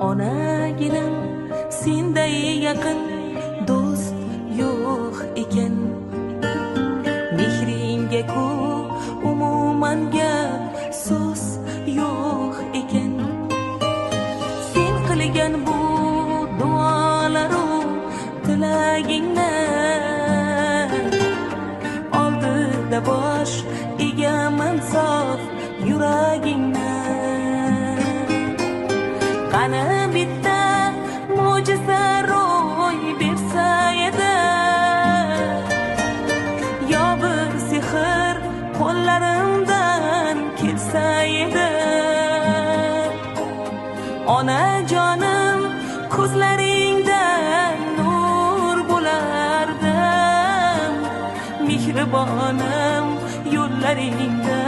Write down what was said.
Onagilim senday yaqin do'st yo'q ekan. Mehringga ku umuman gap so'z yo'q ekan. Sen qilgan bu duolaru tilagingni oldida bosh egaman sof yuragingni. Qani bitta mo'jiza ro'y bersa edi, yo bir sehr qo'llarimdan kelsa edi. Onajonim ko'zlaringdan nur bo'lardim, mehribonim yo'llaringda